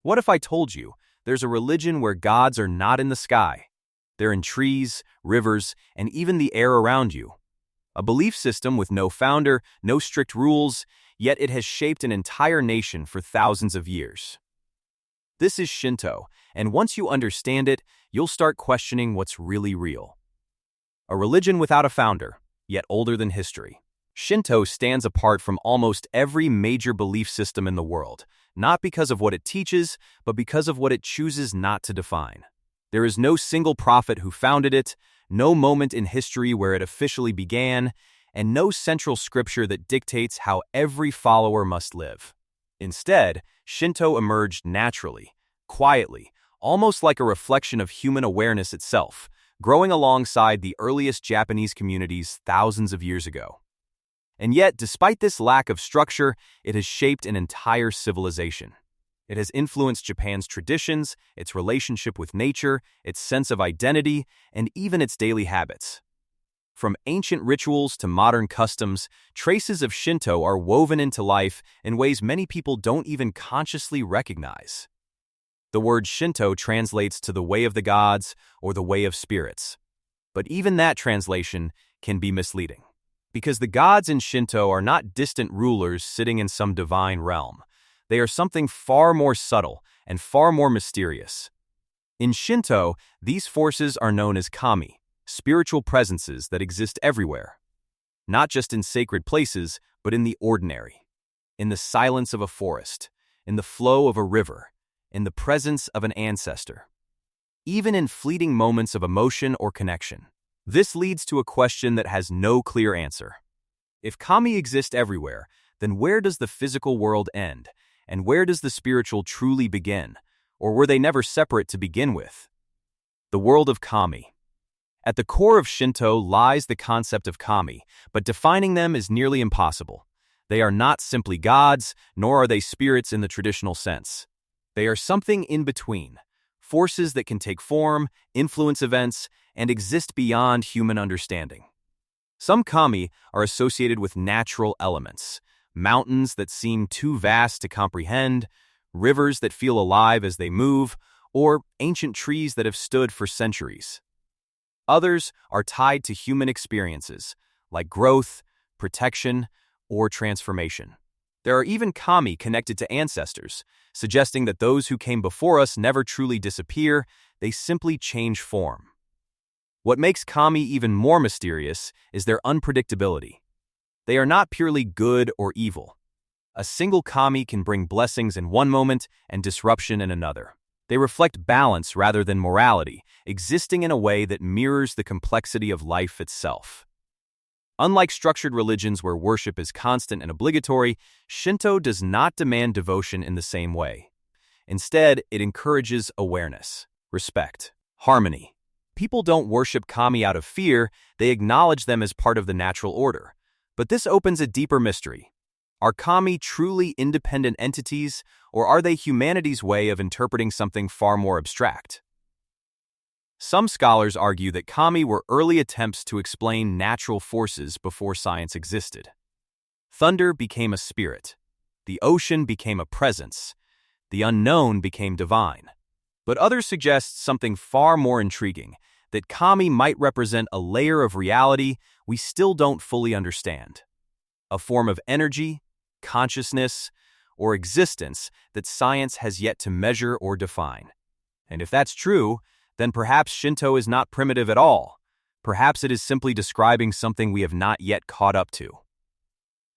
What if I told you there's a religion where gods are not in the sky? They're in trees, rivers, and even the air around you. A belief system with no founder, no strict rules, yet it has shaped an entire nation for thousands of years. This is Shinto, and once you understand it, you'll start questioning what's really real. A religion without a founder, yet older than history. Shinto stands apart from almost every major belief system in the world, not because of what it teaches, but because of what it chooses not to define. There is no single prophet who founded it, no moment in history where it officially began, and no central scripture that dictates how every follower must live. Instead, Shinto emerged naturally, quietly, almost like a reflection of human awareness itself, growing alongside the earliest Japanese communities thousands of years ago. And yet, despite this lack of structure, it has shaped an entire civilization. It has influenced Japan's traditions, its relationship with nature, its sense of identity, and even its daily habits. From ancient rituals to modern customs, traces of Shinto are woven into life in ways many people don't even consciously recognize. The word Shinto translates to the way of the gods or the way of spirits. But even that translation can be misleading. Because the gods in Shinto are not distant rulers sitting in some divine realm. They are something far more subtle and far more mysterious. In Shinto, these forces are known as kami, spiritual presences that exist everywhere. Not just in sacred places, but in the ordinary. In the silence of a forest, in the flow of a river, in the presence of an ancestor. Even in fleeting moments of emotion or connection. This leads to a question that has no clear answer. If kami exist everywhere, then where does the physical world end, and where does the spiritual truly begin, or were they never separate to begin with? The world of kami. At the core of Shinto lies the concept of kami, but defining them is nearly impossible. They are not simply gods, nor are they spirits in the traditional sense. They are something in between, forces that can take form, influence events, and exist beyond human understanding. Some kami are associated with natural elements, mountains that seem too vast to comprehend, rivers that feel alive as they move, or ancient trees that have stood for centuries. Others are tied to human experiences, like growth, protection, or transformation. There are even kami connected to ancestors, suggesting that those who came before us never truly disappear, they simply change form. What makes kami even more mysterious is their unpredictability. They are not purely good or evil. A single kami can bring blessings in one moment and disruption in another. They reflect balance rather than morality, existing in a way that mirrors the complexity of life itself. Unlike structured religions where worship is constant and obligatory, Shinto does not demand devotion in the same way. Instead, it encourages awareness, respect, harmony. People don't worship kami out of fear, they acknowledge them as part of the natural order. But this opens a deeper mystery. Are kami truly independent entities, or are they humanity's way of interpreting something far more abstract? Some scholars argue that kami were early attempts to explain natural forces before science existed. Thunder became a spirit. The ocean became a presence. The unknown became divine. But others suggest something far more intriguing, that kami might represent a layer of reality we still don't fully understand. A form of energy, consciousness, or existence that science has yet to measure or define. And if that's true, then perhaps Shinto is not primitive at all. Perhaps it is simply describing something we have not yet caught up to.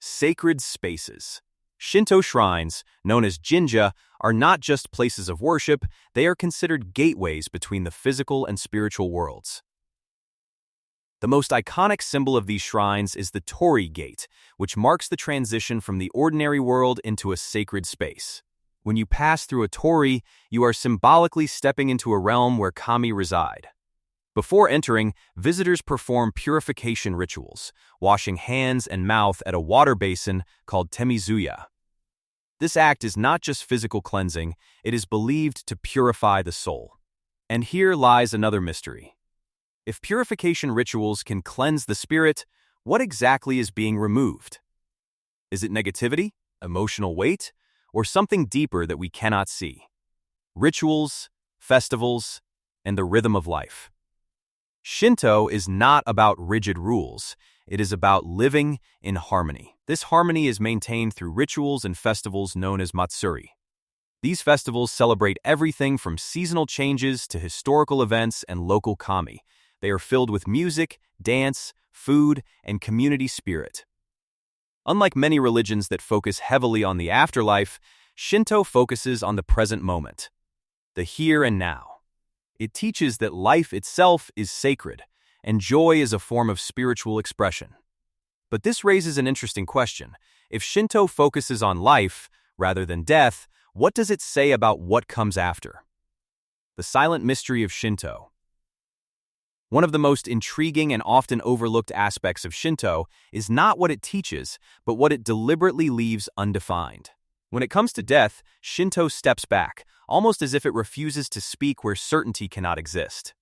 Sacred spaces. Shinto shrines, known as jinja, are not just places of worship, they are considered gateways between the physical and spiritual worlds. The most iconic symbol of these shrines is the torii gate, which marks the transition from the ordinary world into a sacred space. When you pass through a torii, you are symbolically stepping into a realm where kami reside. Before entering, visitors perform purification rituals, washing hands and mouth at a water basin called temizuya. This act is not just physical cleansing, it is believed to purify the soul. And here lies another mystery. If purification rituals can cleanse the spirit, what exactly is being removed? Is it negativity, emotional weight, or something deeper that we cannot see? rituals, festivals, and the rhythm of life. Shinto is not about rigid rules. It is about living in harmony. This harmony is maintained through rituals and festivals known as matsuri. These festivals celebrate everything from seasonal changes to historical events and local kami. They are filled with music, dance, food, and community spirit. Unlike many religions that focus heavily on the afterlife, Shinto focuses on the present moment, the here and now. It teaches that life itself is sacred, and joy is a form of spiritual expression. But this raises an interesting question. If Shinto focuses on life rather than death, what does it say about what comes after? The silent mystery of Shinto. One of the most intriguing and often overlooked aspects of Shinto is not what it teaches, but what it deliberately leaves undefined. When it comes to death, Shinto steps back, almost as if it refuses to speak where certainty cannot exist.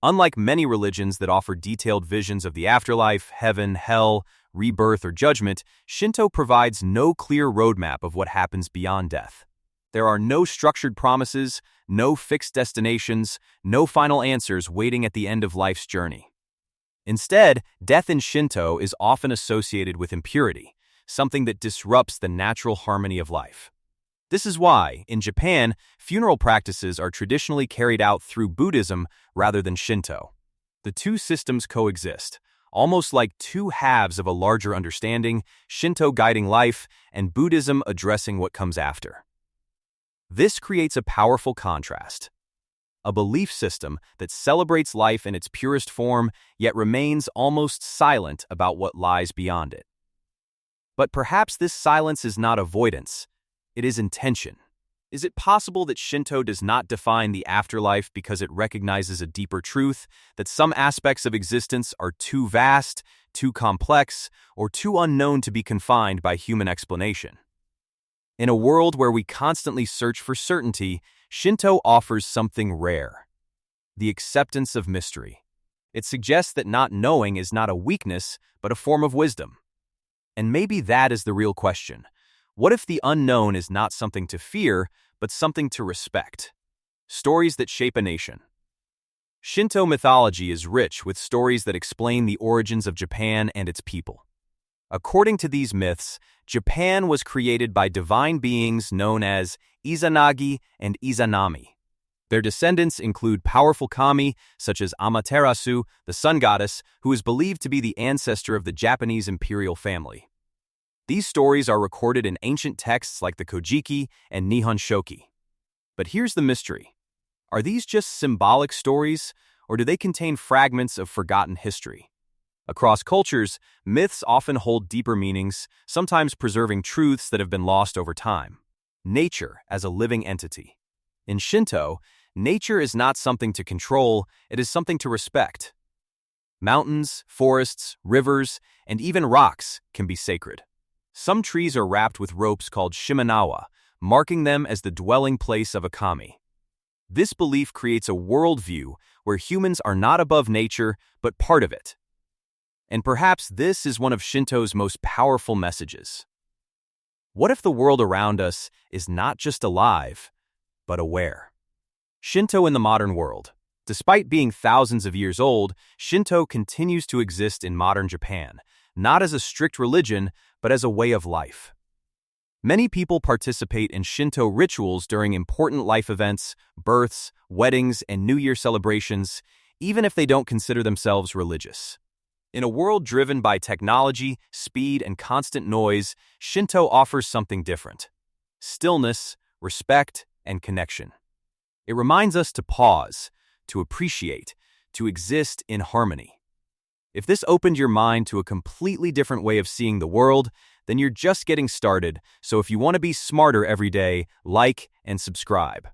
Unlike many religions that offer detailed visions of the afterlife, heaven, hell, rebirth, or judgment, Shinto provides no clear roadmap of what happens beyond death. There are no structured promises, no fixed destinations, no final answers waiting at the end of life's journey. Instead, death in Shinto is often associated with impurity, something that disrupts the natural harmony of life. This is why, in Japan, funeral practices are traditionally carried out through Buddhism rather than Shinto. The two systems coexist, almost like two halves of a larger understanding, Shinto guiding life and Buddhism addressing what comes after. This creates a powerful contrast. A belief system that celebrates life in its purest form, yet remains almost silent about what lies beyond it. But perhaps this silence is not avoidance. It is intention. Is it possible that Shinto does not define the afterlife because it recognizes a deeper truth, that some aspects of existence are too vast, too complex, or too unknown to be confined by human explanation? In a world where we constantly search for certainty, Shinto offers something rare: the acceptance of mystery. It suggests that not knowing is not a weakness, but a form of wisdom. And maybe that is the real question. What if the unknown is not something to fear, but something to respect? Stories that shape a nation. Shinto mythology is rich with stories that explain the origins of Japan and its people. According to these myths, Japan was created by divine beings known as Izanagi and Izanami. Their descendants include powerful kami, such as Amaterasu, the sun goddess, who is believed to be the ancestor of the Japanese imperial family. These stories are recorded in ancient texts like the Kojiki and Nihon Shoki. But here's the mystery. Are these just symbolic stories, or do they contain fragments of forgotten history? Across cultures, myths often hold deeper meanings, sometimes preserving truths that have been lost over time. Nature as a living entity. In Shinto, nature is not something to control, it is something to respect. Mountains, forests, rivers, and even rocks can be sacred. Some trees are wrapped with ropes called shimenawa, marking them as the dwelling place of a kami. This belief creates a worldview where humans are not above nature, but part of it. And perhaps this is one of Shinto's most powerful messages. What if the world around us is not just alive, but aware? Shinto in the modern world. Despite being thousands of years old, Shinto continues to exist in modern Japan, not as a strict religion, but as a way of life. Many people participate in Shinto rituals during important life events, births, weddings, and New Year celebrations, even if they don't consider themselves religious. In a world driven by technology, speed, and constant noise, Shinto offers something different: stillness, respect, and connection. It reminds us to pause, to appreciate, to exist in harmony. If this opened your mind to a completely different way of seeing the world, then you're just getting started, so if you want to be smarter every day, like and subscribe.